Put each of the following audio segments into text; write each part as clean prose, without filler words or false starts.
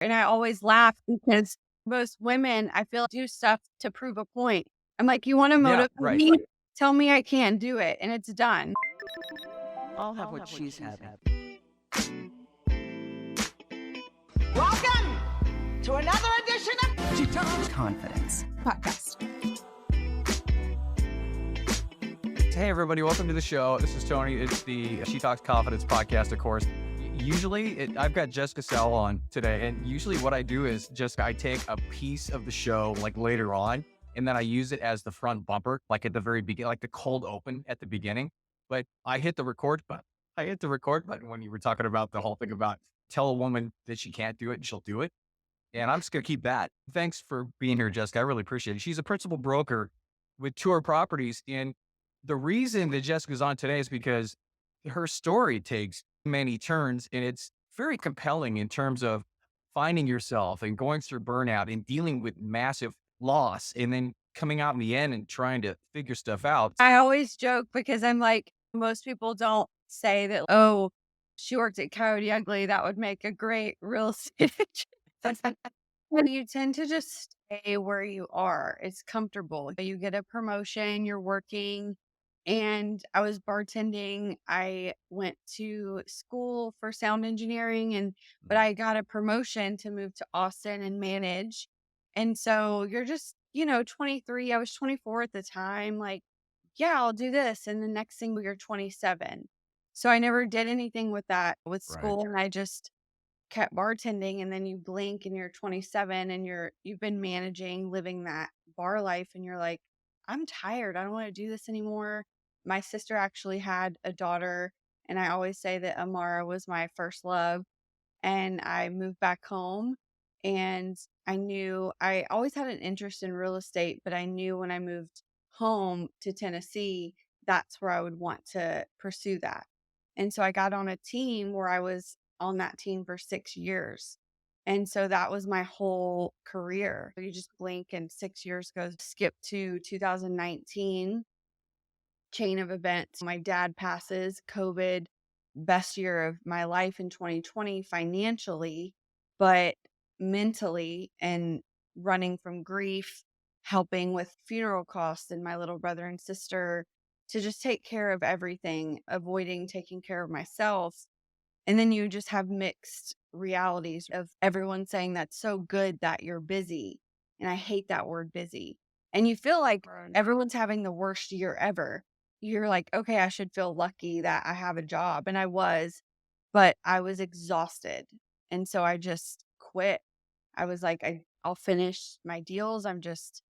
And I always laugh because most women, I feel, do stuff to prove a point. I'm like, you want to Yeah, motivate right. me? Tell me I can do it, and it's done. I'll have what she's having. Welcome to another edition of She talks confidence. Podcast. Hey, everybody, welcome to the show. This is Tony. It's the She Talks Confidence podcast, of course. Usually, I've got Jessica Sowell on today, and usually what I do is just I take a piece of the show like later on, and then I use it as the front bumper, like at the very beginning, like the cold open at the beginning. But I hit the record button. I hit the record button when you were talking about the whole thing about tell a woman that she can't do it and she'll do it. And I'm just going to keep that. Thanks for being here, Jessica. I really appreciate it. She's a principal broker with Tour Properties. And the reason that Jessica's on today is because her story takes many turns and it's very compelling in terms of finding yourself and going through burnout and dealing with massive loss and then coming out in the end and trying to figure stuff out. I always joke because I'm like, most people don't say that, oh, she worked at Coyote Ugly. That would make a great real estate agent. And you tend to just stay where you are. It's comfortable. You get a promotion, you're working. And I was bartending. I went to school for sound engineering but I got a promotion to move to Austin and manage. And so you're just, 23. I was 24 at the time. Like, yeah, I'll do this. And the next thing you're 27. So I never did anything with that with Right. school. And I just kept bartending, and then you blink and you're 27 and you've been managing, living that bar life, and you're like, I'm tired. I don't want to do this anymore. My sister actually had a daughter, and I always say that Amara was my first love. And I moved back home, and I knew I always had an interest in real estate, but I knew when I moved home to Tennessee, that's where I would want to pursue that. And so I got on a team where I was on that team for 6 years. And so that was my whole career. You just blink and 6 years goes, skip to 2019, chain of events. My dad passes, COVID, best year of my life in 2020 financially, but mentally and running from grief, helping with funeral costs and my little brother and sister to just take care of everything, avoiding taking care of myself. And then you just have mixed realities of everyone saying that's so good that you're busy. And I hate that word busy. And you feel like everyone's having the worst year ever. You're like, okay, I should feel lucky that I have a job. And I was, but I was exhausted. And so I just quit. I was like, I'll finish my deals. I'm just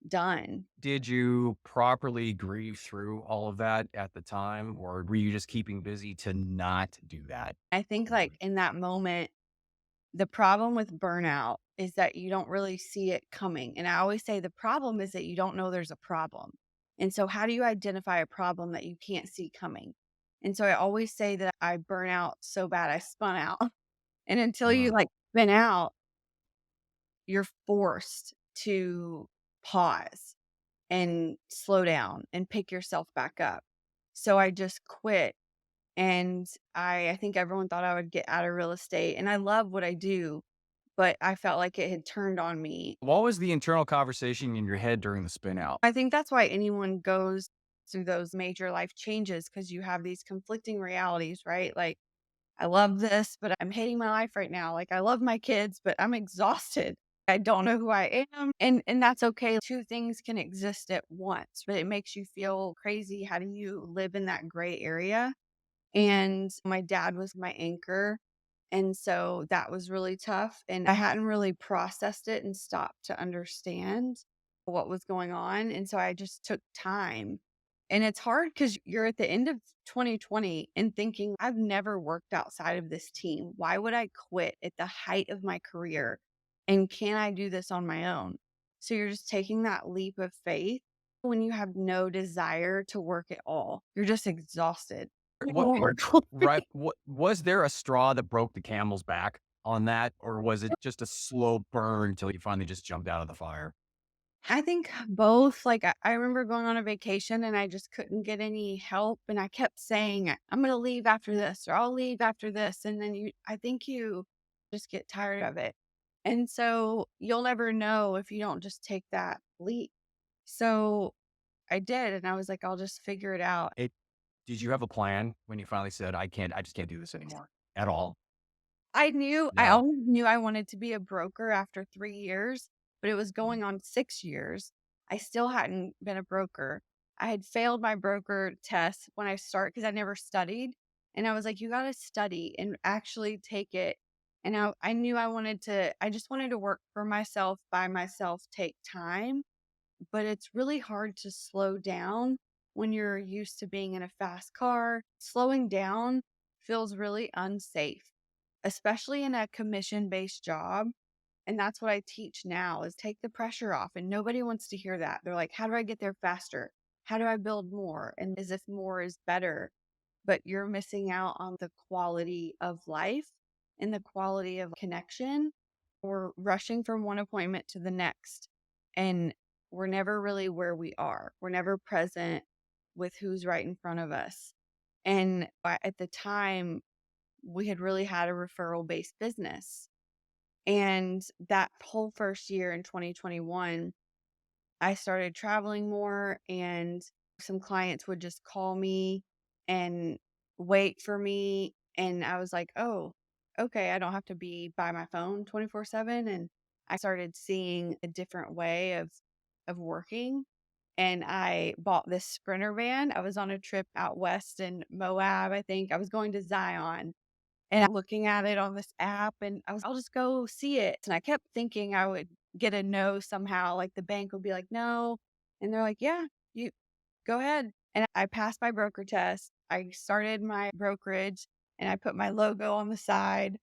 done. Did you properly grieve through all of that at the time, or were you just keeping busy to not do that? I think like in that moment, the problem with burnout is that you don't really see it coming. And I always say the problem is that you don't know there's a problem. And so, how do you identify a problem that you can't see coming? And so, I always say that I burn out so bad, I spun out. And until you Mm. like spin out, you're forced to pause and slow down and pick yourself back up. So, I just quit. And I think everyone thought I would get out of real estate. And I love what I do, but I felt like it had turned on me. What was the internal conversation in your head during the spin out? I think that's why anyone goes through those major life changes, because you have these conflicting realities, right? Like, I love this, but I'm hating my life right now. Like, I love my kids, but I'm exhausted. I don't know who I am. And that's okay. Two things can exist at once, but it makes you feel crazy. How do you live in that gray area? And my dad was my anchor. And so that was really tough. And I hadn't really processed it and stopped to understand what was going on. And so I just took time. And it's hard because you're at the end of 2020 and thinking, I've never worked outside of this team. Why would I quit at the height of my career? And can I do this on my own? So you're just taking that leap of faith when you have no desire to work at all. You're just exhausted. What right, what was there a straw that broke the camel's back on that, or was it just a slow burn until you finally just jumped out of the fire? I think both. Like, I remember going on a vacation and I just couldn't get any help. And I kept saying, I'm going to leave after this, or I'll leave after this. And then I think you just get tired of it. And so you'll never know if you don't just take that leap. So I did, and I was like, I'll just figure it out. It Did you have a plan when you finally said, I just can't do this anymore at all? I Yeah. always knew I wanted to be a broker after 3 years, but it was Mm, going on 6 years. I still hadn't been a broker. I had failed my broker test when I start because I never studied, and I was like, "You gotta study and actually take it." And I knew I just wanted to work for myself, by myself, take time, but it's really hard to slow down when you're used to being in a fast car. Slowing down feels really unsafe, especially in a commission-based job. And that's what I teach now is take the pressure off. And nobody wants to hear that. They're like, how do I get there faster? How do I build more? And as if more is better. But you're missing out on the quality of life and the quality of connection. We're rushing from one appointment to the next. And we're never really where we are. We're never present with who's right in front of us. And at the time, we had really had a referral based business. And that whole first year in 2021, I started traveling more, and some clients would just call me and wait for me. And I was like, oh, okay, I don't have to be by my phone 24/7. And I started seeing a different way of working. And I bought this sprinter van. I was on a trip out west in Moab, I think. I was going to Zion, and I'm looking at it on this app, and I'll just go see it. And I kept thinking I would get a no somehow, like the bank would be like, "No." And they're like, "Yeah, you go ahead." And I passed my broker test. I started my brokerage, and I put my logo on the side,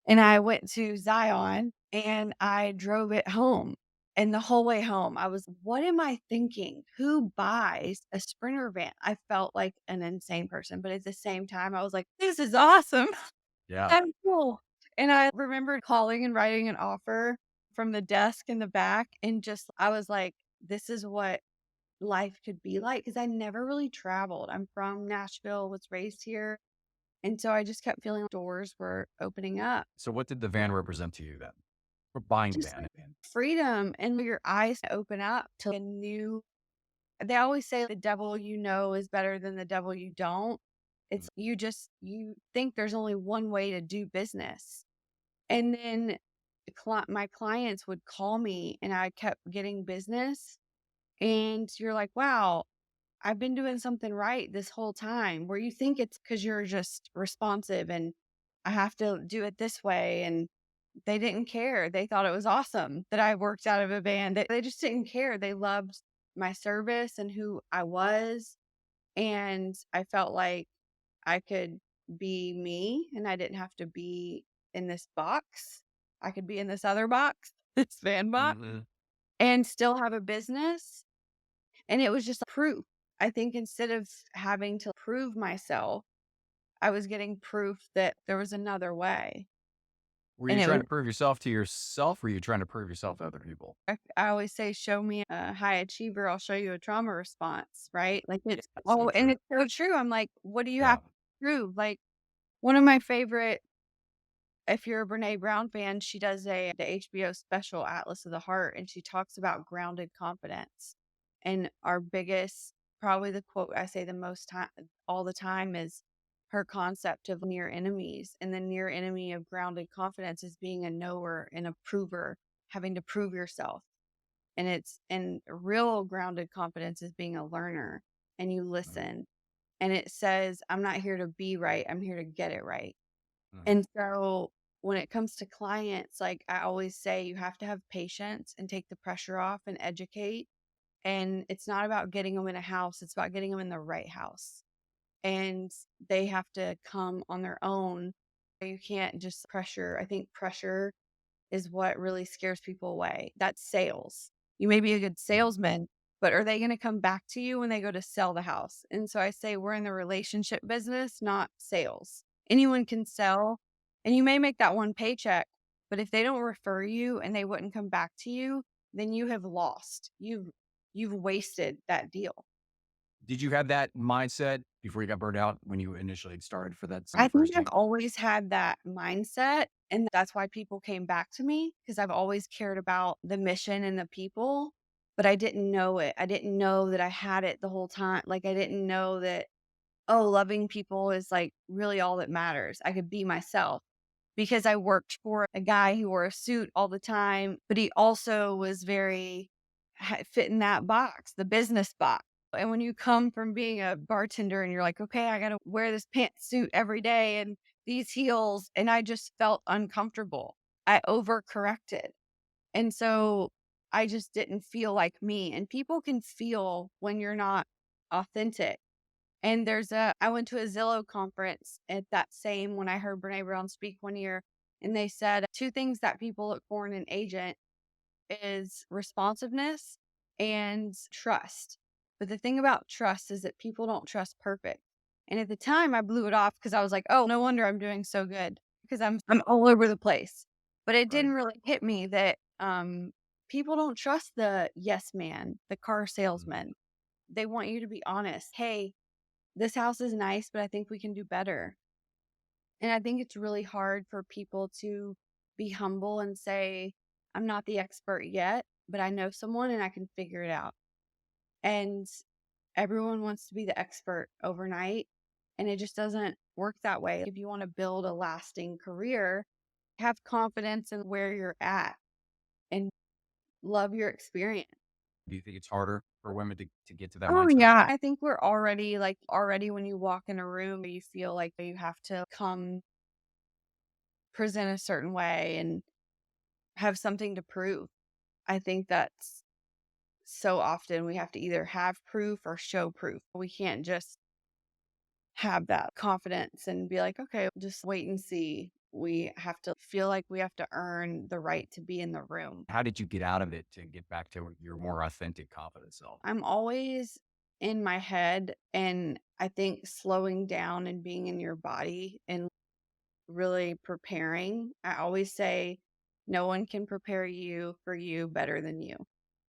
and I went to Zion, and I drove it home. And the whole way home, I was, "What am I thinking? Who buys a Sprinter van?" I felt like an insane person, but at the same time, I was like, "This is awesome." yeah. That's cool. And I remember calling and writing an offer from the desk in the back, and just I was like, "This is what life could be like," because I never really traveled. I'm from Nashville, was raised here, and so I just kept feeling doors were opening up. So what did the van represent to you then? Or buying the Just van? freedom and your eyes open up to a new. They always say the devil you know is better than the devil you don't. Mm, It's you think there's only one way to do business. And then my clients would call me, and I kept getting business. And you're like, wow, I've been doing something right this whole time. Where you think it's because you're just responsive and I have to do it this way. And they didn't care. They thought it was awesome that I worked out of a band. They just didn't care. They loved my service and who I was. And I felt like I could be me, and I didn't have to be in this box. I could be in this other box, this van box, mhm. and still have a business. And it was just proof. I think instead of having to prove myself, I was getting proof that there was another way. Were And you it trying was, to prove yourself to yourself, or were you trying to prove yourself to other people? I always say, show me a high achiever, I'll show you a trauma response, right? Like Yeah, it's, so oh, and true. it's so true. I'm like, what do you have Yeah. to prove? Like one of my favorite. If you're a Brené Brown fan, she does the HBO special Atlas of the Heart, and she talks about grounded confidence. And our biggest, probably the quote I say the most time all the time is her concept of near enemies. And the near enemy of grounded confidence is being a knower and a prover, having to prove yourself. And real grounded confidence is being a learner, and you Mhm, listen. And it says, I'm not here to be right, I'm here to get it right. mhm, And so when it comes to clients, like I always say, you have to have patience and take the pressure off and educate. And it's not about getting them in a house, it's about getting them in the right house. And they have to come on their own. You can't just pressure. I think pressure is what really scares people away. That's sales. You may be a good mhm. salesman, but are they going to come back to you when they go to sell the house? And so I say we're in the relationship business, not sales. Anyone can sell, and you may make that one paycheck, but if they don't refer you and they wouldn't come back to you, then you have lost. You've wasted that deal. Did you have that mindset before you got burned out when you initially started for that I think first I've gig? always had that mindset, And that's why people came back to me, because I've always cared about the mission and the people, but I didn't know it. I didn't know that I had it the whole time. Like, I didn't know that, oh, loving people is like really all that matters. I could be myself because I worked for a guy who wore a suit all the time, but he also was very fit in that box, the business box. And when you come from being a bartender and you're like, okay, I got to wear this pantsuit every day and these heels, and I just felt uncomfortable. I overcorrected. And so I just didn't feel like me. And people can feel when you're not authentic. And I went to a Zillow conference at that same when I heard Brene Brown speak one year, and they said two things that people look for in an agent is responsiveness and trust. But the thing about trust is that people don't trust perfect. And at the time I blew it off because I was like, oh, no wonder I'm doing so good because I'm all over the place. But it Right. didn't really hit me that people don't trust the yes man, the car Mhm. salesman. They want you to be honest. Hey, this house is nice, but I think we can do better. And I think it's really hard for people to be humble and say, I'm not the expert yet, but I know someone and I can figure it out. And everyone wants to be the expert overnight. And it just doesn't work that way. If you want to build a lasting career, have confidence in where you're at and love your experience. Do you think it's harder for women to get to that Oh, mindset? yeah. I think we're already when you walk in a room, you feel like you have to present a certain way and have something to prove. I think that's so often we have to either have proof or show proof. We can't just have that confidence and be like, okay, just wait and see. We have to feel like we have to earn the right to be in the room. How did you get out of it to get back to your more authentic, confident self? I'm always in my head, and I think slowing down and being in your body and really preparing. I always say, no one can prepare you for you better than you.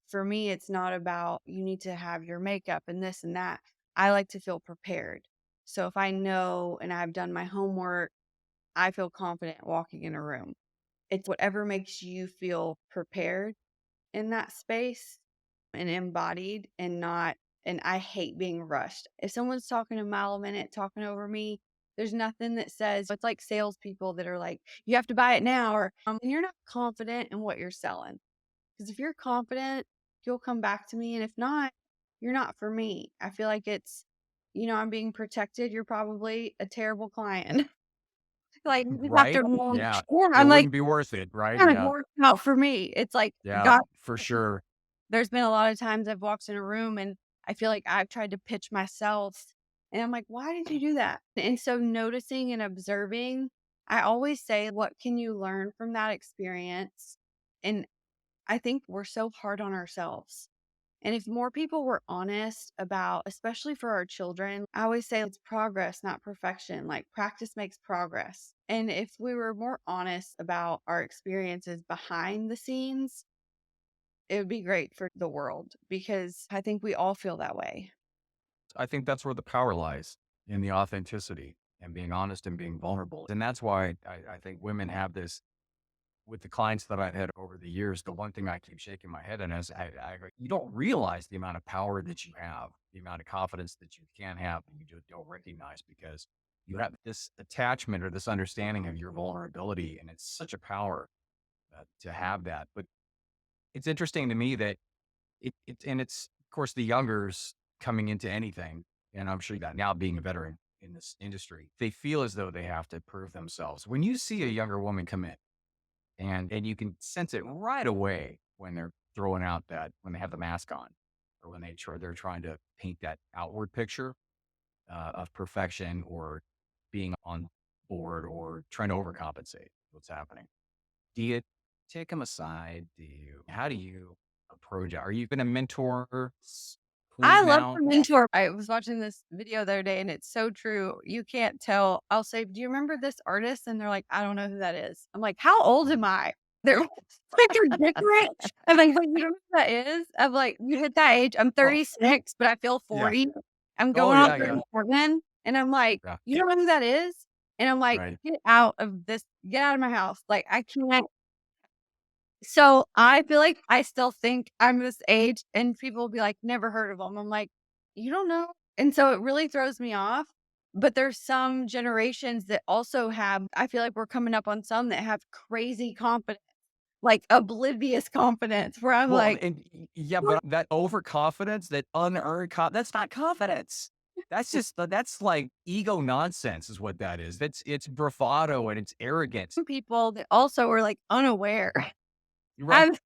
For me, it's not about you need to have your makeup and this and that. I like to feel prepared. So if I know and I've done my homework, I feel confident walking in a room. It's whatever makes you feel prepared in that space and embodied and not, and I hate being rushed. If someone's talking a mile a minute, talking over me, there's nothing that says it's like salespeople that are like, you have to buy it now, or and you're not confident in what you're selling. Because if you're confident, you'll come back to me. And if not, you're not for me. I feel like I'm being protected. You're probably a terrible client. Like, you just have Right? to, Yeah. yeah, It I'm like, wouldn't be worth it, right? yeah, it Yeah. worked out for me. It's like, Yeah, God, for sure. there's been a lot of times I've walked in a room and I feel like I've tried to pitch myself. And I'm like, why did you do that? And so noticing and observing, I always say, what can you learn from that experience? And I think we're so hard on ourselves. And if more people were honest about, especially for our children, I always say it's progress, not perfection. Like practice makes progress. And if we were more honest about our experiences behind the scenes, it would be great for the world because I think we all feel that way. I think that's where the power lies, in the authenticity and being honest and being vulnerable. And that's why I think women have this with the clients that I've had over the years. The one thing I keep shaking my head in is you don't realize the amount of power that you have, the amount of confidence that you can have that you just don't recognize because you have this attachment or this understanding of your vulnerability. And it's such a power to have that. But it's interesting to me that and it's, of course, the youngers coming into anything, and I'm sure that now being a veteran in this industry, they feel as though they have to prove themselves. When you see a younger woman come in and you can sense it right away when they're throwing out that, when they have the mask on or when they're trying to paint that outward picture of perfection or being on board or trying to overcompensate what's happening. Do you take them aside? How do you approach it? Are you going to mentor I point love now? to mentor. I was watching this video the other day and it's so true. You can't tell. I'll say, do you remember this artist? And they're like, I don't know who that is. I'm like, how old am I? They're like, you're different. I'm like, "Wait, you don't know who that is?" I'm like, you hit that age. I'm Well, 36, but I feel yeah. 40. I'm Oh, going on yeah, yeah, 37. And I'm like, yeah. you don't know who that is? And I'm like, Right. get out of my house. Like, I can't. So I feel like I still think I'm this age and people will be like, never heard of them. I'm like, you don't know. And so it really throws me off. But there's some generations that also have, I feel like we're coming up on some that have crazy confidence, like oblivious confidence, where I'm Well, like, yeah, "What?" but that overconfidence, that unearned that's not confidence. That's just that's like ego nonsense is what that is. It's bravado and it's arrogance. Some people that also are like unaware. Right. I'm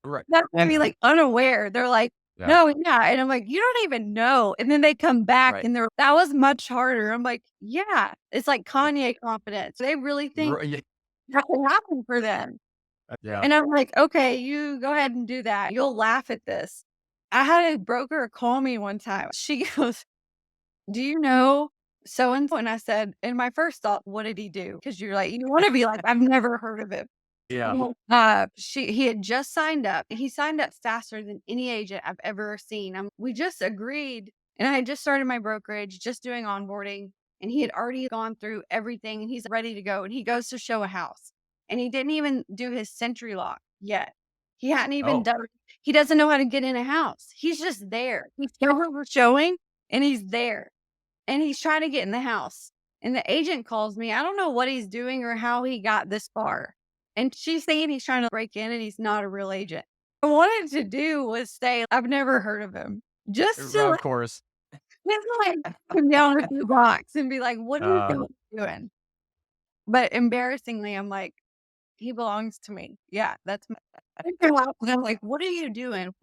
Right. That's what I mean, like, unaware. They're like, Yeah. "No, yeah," and I'm like, "You don't even know," and then they come back Right. and they're, "That was much harder." I'm like, "Yeah." It's like Yeah. Kanye confidence. They really think Yeah. that can happen for them, Yeah. and I'm like, "Okay, you go ahead and do that. You'll laugh at this." I had a broker call me one time. She goes, "Do you know so and so?" And I said, and my first thought, "What did he do?" Because you're like, you wanna be like, "I've never heard of him." Yeah. He had just signed up. He signed up faster than any agent I've ever seen. We just agreed, and I had just started my brokerage, just doing onboarding, and he had already gone through everything, and he's ready to go. And he goes to show a house, and he didn't even do his century lock yet. He hadn't even Oh, done. He doesn't know how to get in a house. He's just there. He's over showing, and he's there, and he's trying to get in the house. And the agent calls me. I don't know what he's doing or how he got this far. And she's saying he's trying to break in and he's not a real agent. I wanted to do was say, I've never heard of him. Just to of course. like him down a few blocks and be like, what do you Uh, think he's doing? But embarrassingly, I'm like, he belongs to me. Yeah, that's my and I'm like, what are you doing?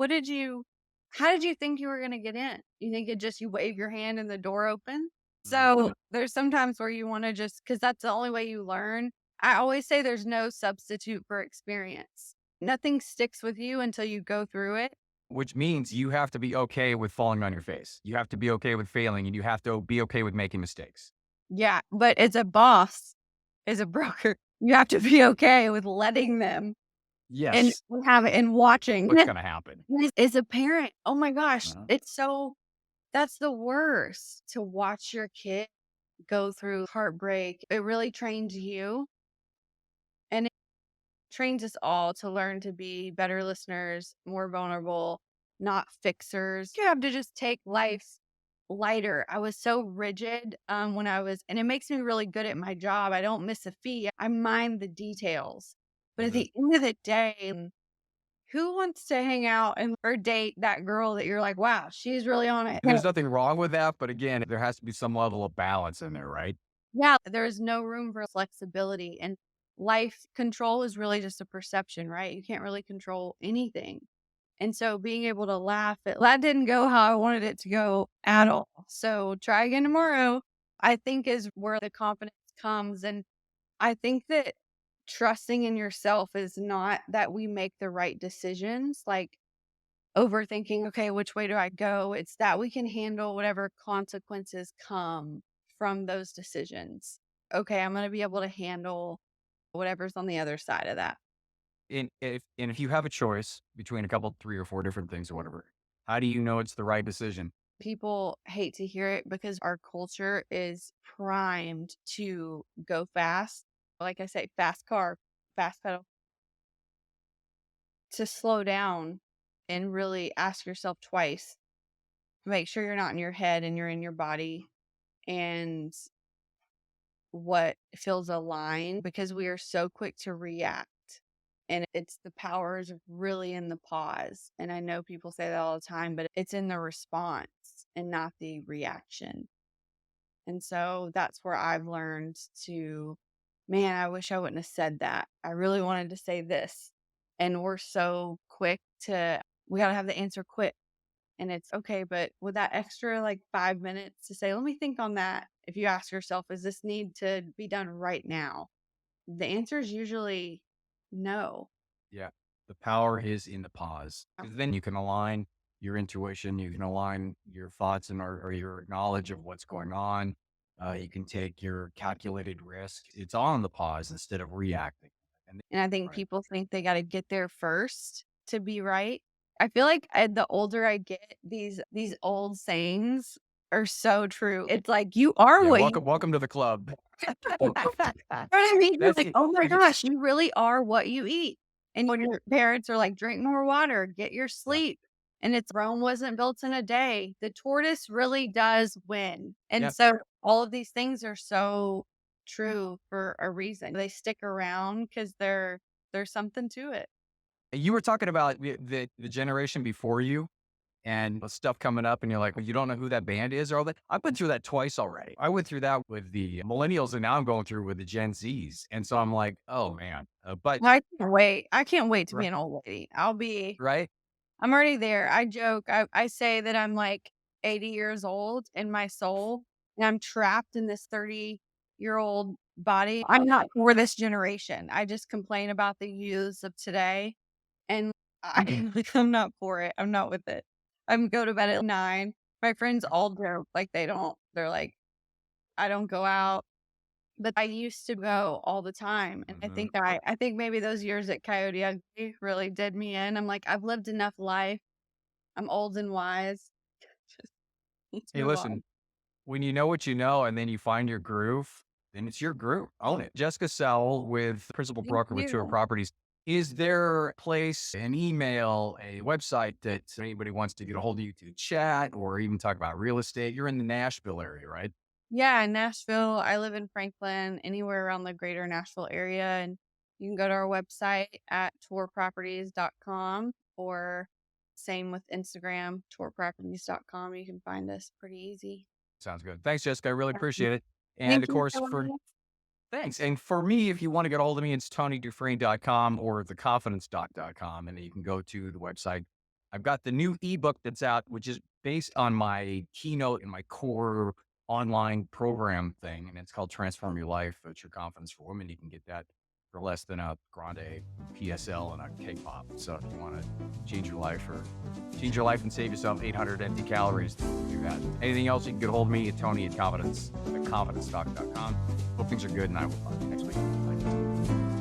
How did you think you were gonna get in? You think it just you wave your hand and the door opens? mm, So, there's sometimes where you wanna just because that's the only way you learn. I always say there's no substitute for experience. Nothing sticks with you until you go through it. which means you have to be okay with falling on your face. You have to be okay with failing, and you have to be okay with making mistakes. Yeah, but as a boss, as a broker, you have to be okay with letting them and Yes. have it and watching. What's gonna happen? As a parent, oh my gosh, Uh-huh. that's the worst to watch your kid go through heartbreak. It really trains you and it trains us all to learn to be better listeners, more vulnerable, not fixers. You have to just take life lighter. I was so rigid when I was, and it makes me really good at my job. I don't miss a fee. I mind the details. But at Mhm. the end of the day, who wants to hang out and or date that girl that you're like, wow, she's really on it? There's nothing wrong with that, but again, there has to be some level of balance in there, right? Yeah, there's no room for flexibility. And life control is really just a perception, right? You can't really control anything. And so being able to laugh at that didn't go how I wanted it to go at all. So try again tomorrow, I think is where the confidence comes. And I think that trusting in yourself is not that we make the right decisions. Like overthinking, okay, which way do I go? It's that we can handle whatever consequences come from those decisions. Okay, I'm going to be able to handle whatever's on the other side of that. And if you have a choice between a couple, 3 or 4 different things or whatever, how do you know it's the right decision? People hate to hear it because our culture is primed to go fast. Like I say, fast car, fast pedal, to slow down and really ask yourself twice. Make sure you're not in your head and you're in your body and what feels aligned because we are so quick to react. And it's the power is really in the pause. And I know people say that all the time, but it's in the response and not the reaction. And so that's where I've learned to, man, I wish I wouldn't have said that. I really wanted to say this. And we're so quick we got to have the answer quick. And it's okay, but with that extra like 5 minutes to say, let me think on that. If you ask yourself, does this need to be done right now? The answer is usually no. Yeah. The power is in the pause. 'Cause then you can align your intuition, you can align your thoughts or your knowledge of what's going on. You can take your calculated risk. It's all in the pause instead of reacting. And And I think right. people think they got to get there first to be right. I feel like the older I get, these old sayings are so true. It's like you are Yeah, what welcome to the club. you what I mean? You're That's like, it. "Oh my gosh, you really are what you eat." And when your parents are like, "Drink more water, get your Yeah. sleep." And it's Rome wasn't built in a day. The tortoise really does win. And Yeah. so all of these things are so true for a reason. They stick around because there's something to it. You were talking about the generation before you and the stuff coming up, and you're like, well, you don't know who that band is or all that. I've been through that twice already. I went through that with the millennials, and now I'm going through with the Gen Zs. And so I'm like, oh man. But I can't wait. I can't wait to be right, an old lady. right. I'm already there. I joke. I say that I'm like 80 years old in my soul, and I'm trapped in this 30-year-old body. I'm not for this generation. I just complain about the youths of today, and like, I'm not for it. I'm not with it. I'm go to bed at 9. My friends all joke like they don't. They're like, I don't go out, but I used to go all the time, and Hmm. I think maybe those years at Coyote Ugly really did me in. I'm like, I've lived enough life. I'm old and wise. Just let's Hey, move on. listen, when you know what you know and then you find your groove, then it's your groove. Own it. Jessica Sowell with Principal Thank Broker with Tour you. Properties. Is there a place, an email, a website that anybody wants to get a hold of you to chat or even talk about real estate? You're in the Nashville area, right? Yeah, in Nashville. I live in Franklin, anywhere around the greater Nashville area. And you can go to our website at tourproperties.com or same with Instagram, tourproperties.com. You can find us pretty easy. Sounds good. Thanks, Jessica. I really appreciate it. And Thank of you course, so for much. thanks. And for me, if you want to get a hold of me, it's tonydufresne.com or theconfidencedoc.com. And you can go to the website. I've got the new ebook that's out, which is based on my keynote and my core online program thing. And it's called Transform Your Life. It's your confidence for women. You can get that for less than a grande PSL and a K-pop. So if you want to change your life and save yourself 800 empty calories, do that. Anything else, you can get a hold of me at Tony at confidencedoc.com. Hope things are good, and I will talk to you next week. Bye.